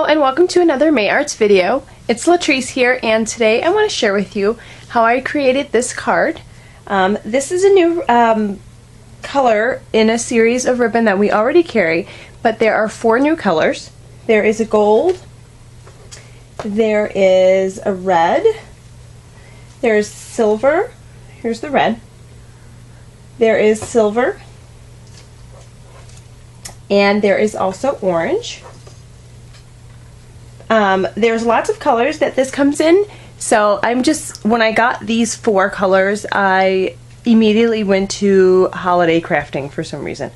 and welcome to another May Arts video. It's Latrice here, and today I want to share with you how I created this card. This is a new color in a series of ribbon that we already carry, but there are 4 new colors. There is a gold, there is a red, there's silver, here's the red, there is silver, and there is also orange. There's lots of colors that this comes in, so when I got these 4 colors, I immediately went to holiday crafting for some reason.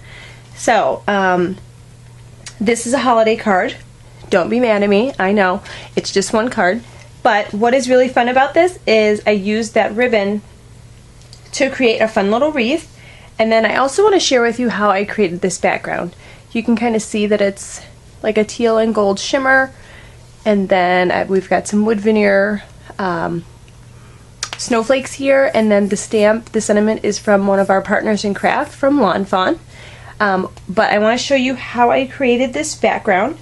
So, this is a holiday card. Don't be mad at me, I know, it's just 1 card. But what is really fun about this is I used that ribbon to create a fun little wreath, and then I also want to share with you how I created this background. You can kind of see that it's like a teal and gold shimmer. And then we've got some wood veneer snowflakes here, and then the sentiment is from one of our partners in craft, from Lawn Fawn. But I want to show you how I created this background.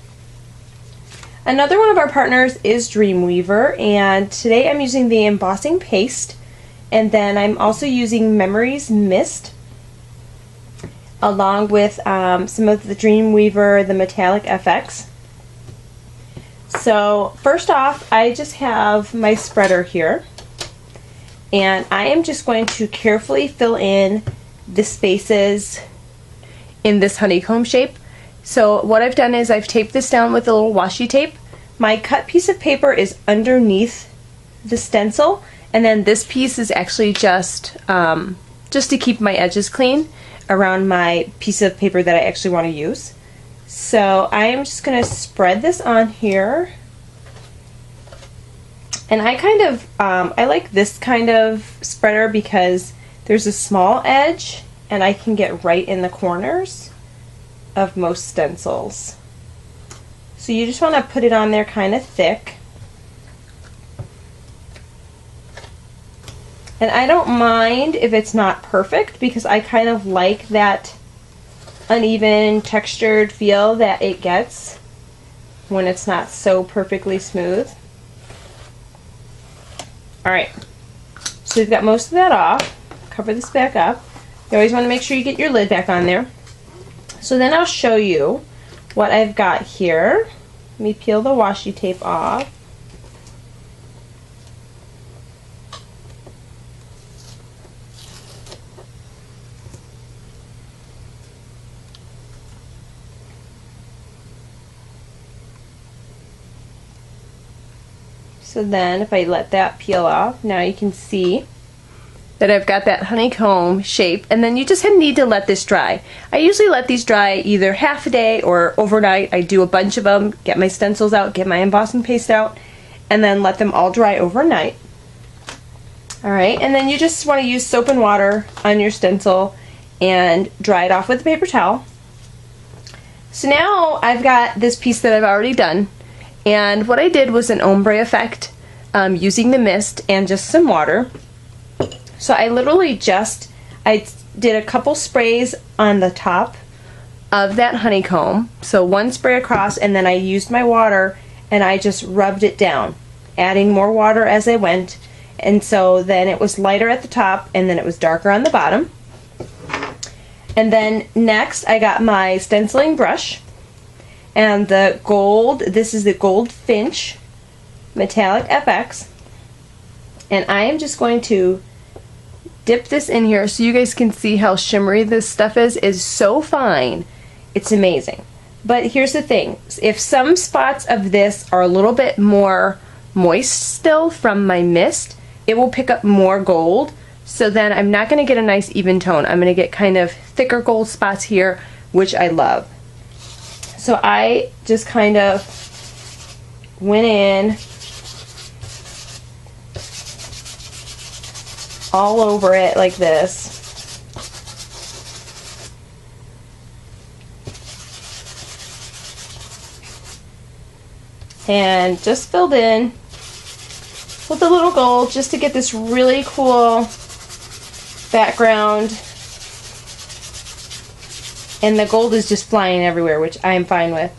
Another one of our partners is Dreamweaver, and today I'm using the embossing paste, and then I'm also using Memories Mist, along with some of the Dreamweaver, the Metallic FX. So first off, I just have my spreader here, and I am just going to carefully fill in the spaces in this honeycomb shape. So what I've done is I've taped this down with a little washi tape. My cut piece of paper is underneath the stencil, and then this piece is actually just to keep my edges clean around my piece of paper that I actually want to use. So I am just going to spread this on here, and I like this kind of spreader because there's a small edge and I can get right in the corners of most stencils. So you just want to put it on there kind of thick. And I don't mind if it's not perfect because I kind of like that uneven textured feel that it gets when it's not so perfectly smooth. Alright, so we've got most of that off. Cover this back up. You always want to make sure you get your lid back on there. So then I'll show you what I've got here. Let me peel the washi tape off. So then if I let that peel off, now you can see that I've got that honeycomb shape, and then you just need to let this dry. I usually let these dry either half a day or overnight. I do a bunch of them, get my stencils out, get my embossing paste out, and then let them all dry overnight. Alright, and then you just want to use soap and water on your stencil and dry it off with a paper towel. So now I've got this piece that I've already done. And what I did was an ombre effect using the mist and just some water. So I literally I did a couple sprays on the top of that honeycomb. So 1 spray across, and then I used my water and I just rubbed it down, adding more water as I went. And so then it was lighter at the top and then it was darker on the bottom. And then next I got my stenciling brush. And the gold, this is the Gold Finch Metallic FX, and I am just going to dip this in here so you guys can see how shimmery this stuff is so fine. It's amazing. But here's the thing, if some spots of this are a little bit more moist still from my mist, it will pick up more gold, so then I'm not going to get a nice even tone. I'm going to get kind of thicker gold spots here, which I love. So I just kind of went in all over it like this. And just filled in with a little gold just to get this really cool background. And the gold is just flying everywhere, which I'm fine with.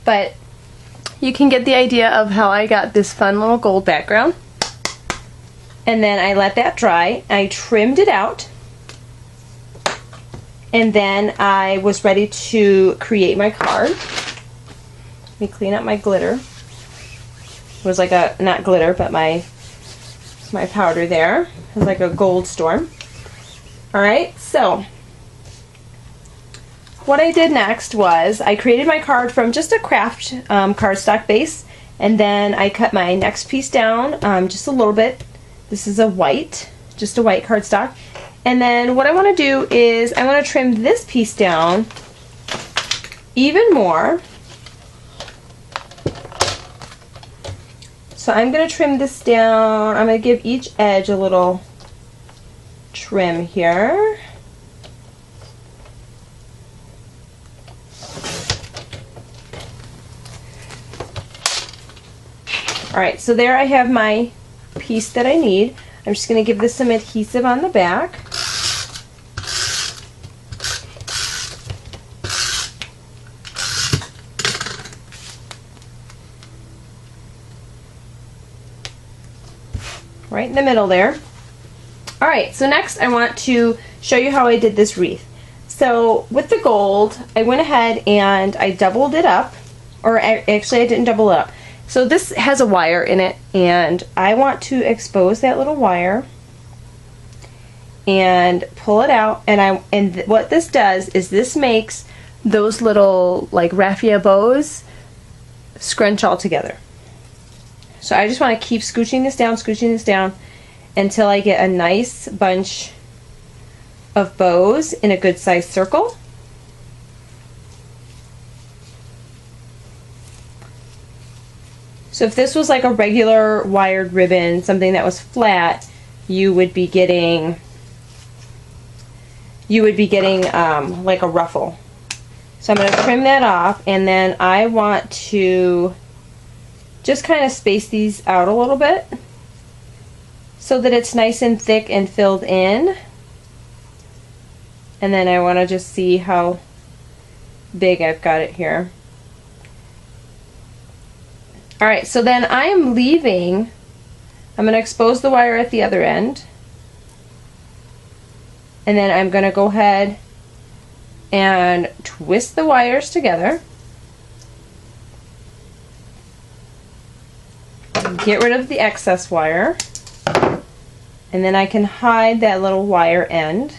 But you can get the idea of how I got this fun little gold background. And then I let that dry. I trimmed it out. And then I was ready to create my card. Let me clean up my glitter. It was like a, not glitter, but my powder there. It was like a gold storm. Alright, so what I did next was I created my card from just a craft cardstock base, and then I cut my next piece down just a little bit. This is a white, just a white cardstock. And then what I want to do is I want to trim this piece down even more. So I'm going to trim this down. I'm going to give each edge a little trim here. Alright, so there I have my piece that I need. I'm just going to give this some adhesive on the back. Right in the middle there. Alright, so next I want to show you how I did this wreath. So with the gold, I went ahead and I doubled it up, or actually I didn't double it up. So this has a wire in it, and I want to expose that little wire and pull it out. And what this does is this makes those little like raffia bows scrunch all together. So I just want to keep scooching this down until I get a nice bunch of bows in a good sized circle. So if this was like a regular wired ribbon, something that was flat, you would be getting like a ruffle. So I'm going to trim that off, and then I want to just kind of space these out a little bit so that it's nice and thick and filled in. And then I want to just see how big I've got it here. Alright, so then I am leaving, I'm going to expose the wire at the other end, and then I'm going to go ahead and twist the wires together, get rid of the excess wire, and then I can hide that little wire end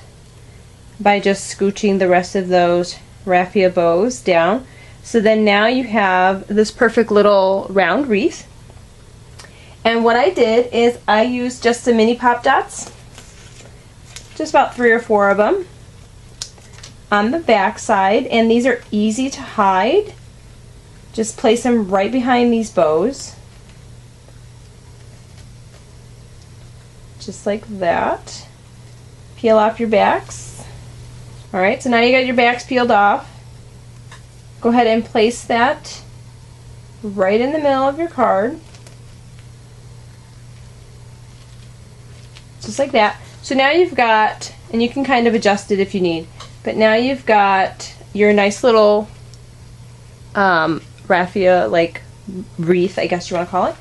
by just scooching the rest of those raffia bows down. So then now you have this perfect little round wreath. And what I did is I used just some mini pop dots, just about 3 or 4 of them on the back side, and these are easy to hide. Just place them right behind these bows, just like that. Peel off your backs. Alright, so now you got your backs peeled off. Go ahead and place that right in the middle of your card. Just like that. So now you've got, and you can kind of adjust it if you need, but now you've got your nice little raffia, like wreath, I guess you want to call it.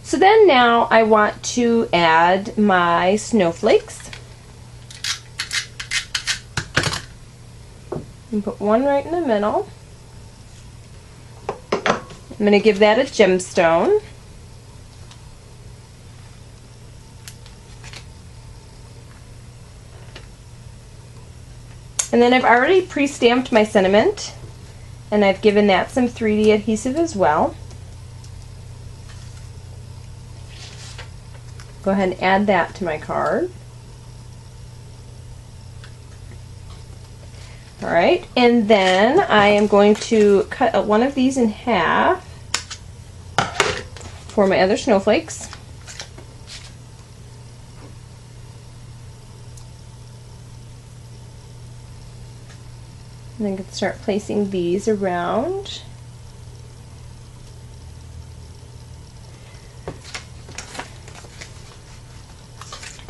So then now I want to add my snowflakes. And put one right in the middle. I'm going to give that a gemstone. And then I've already pre-stamped my sentiment, and I've given that some 3D adhesive as well. Go ahead and add that to my card. Alright, and then I am going to cut one of these in half for my other snowflakes. And then start placing these around.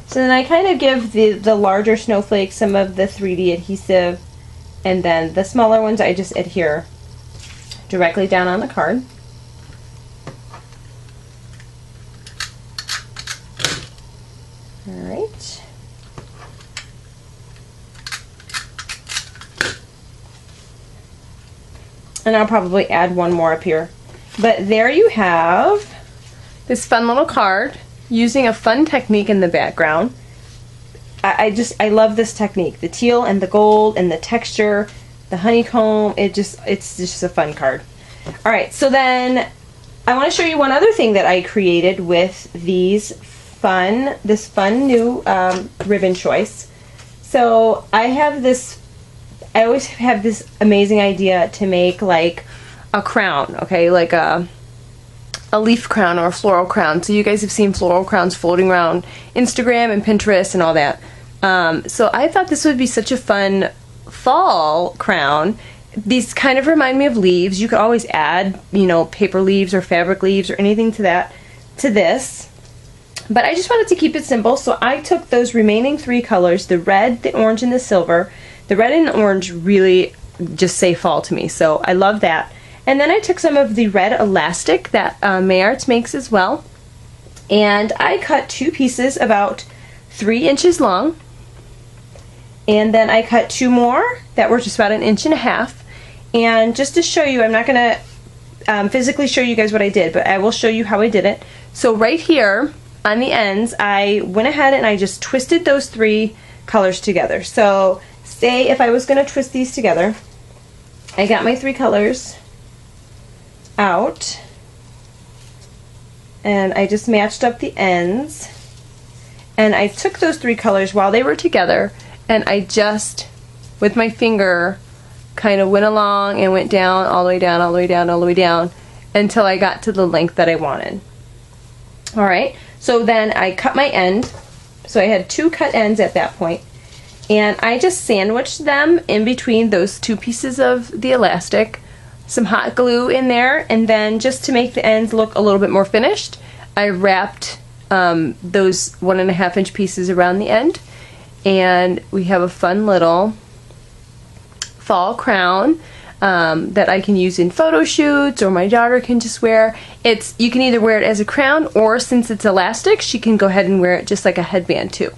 So then I kind of give the larger snowflakes some of the 3D adhesive, and then the smaller ones I just adhere directly down on the card. And I'll probably add one more up here. But there you have this fun little card using a fun technique in the background. I love this technique. The teal and the gold and the texture, the honeycomb, it's just a fun card. Alright, so then I want to show you one other thing that I created with this fun new ribbon choice. So I always have this amazing idea to make like a crown, okay, like a leaf crown or a floral crown. So you guys have seen floral crowns floating around Instagram and Pinterest and all that. So I thought this would be such a fun fall crown. These kind of remind me of leaves. You could always add, you know, paper leaves or fabric leaves or anything to this. But I just wanted to keep it simple, so I took those remaining 3 colors, the red, the orange, and the silver. The red and the orange really just say fall to me, so I love that. And then I took some of the red elastic that Mayarts makes as well, and I cut 2 pieces about 3 inches long, and then I cut 2 more that were just about 1.5 inches. And just to show you, I'm not going to physically show you guys what I did, but I will show you how I did it. So right here on the ends, I went ahead and I just twisted those 3 colors together. So say if I was going to twist these together, I got my 3 colors out and I just matched up the ends, and I took those 3 colors while they were together and I just with my finger kind of went along and went down, all the way down, all the way down, all the way down until I got to the length that I wanted. Alright, so then I cut my end, so I had 2 cut ends at that point, and I just sandwiched them in between those 2 pieces of the elastic, some hot glue in there, and then just to make the ends look a little bit more finished, I wrapped those 1.5 inch pieces around the end, and we have a fun little fall crown that I can use in photo shoots, or my daughter can just wear. You can either wear it as a crown, or since it's elastic, she can go ahead and wear it just like a headband too.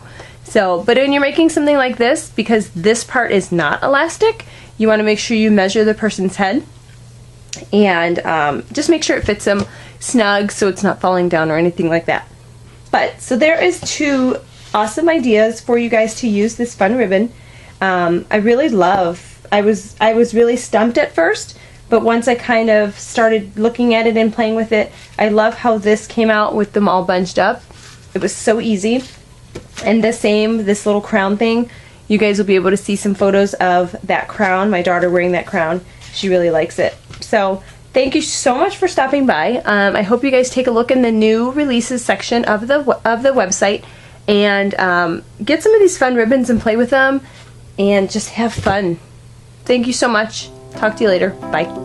So, but when you're making something like this, because this part is not elastic, you want to make sure you measure the person's head and just make sure it fits them snug so it's not falling down or anything like that. But so there is 2 awesome ideas for you guys to use this fun ribbon. I really love. I was really stumped at first, but once I kind of started looking at it and playing with it, I love how this came out with them all bunched up. It was so easy. And this little crown thing, you guys will be able to see some photos of that crown, my daughter wearing that crown. She really likes it. So thank you so much for stopping by. I hope you guys take a look in the new releases section of the website and get some of these fun ribbons and play with them and just have fun. Thank you so much. Talk to you later. Bye.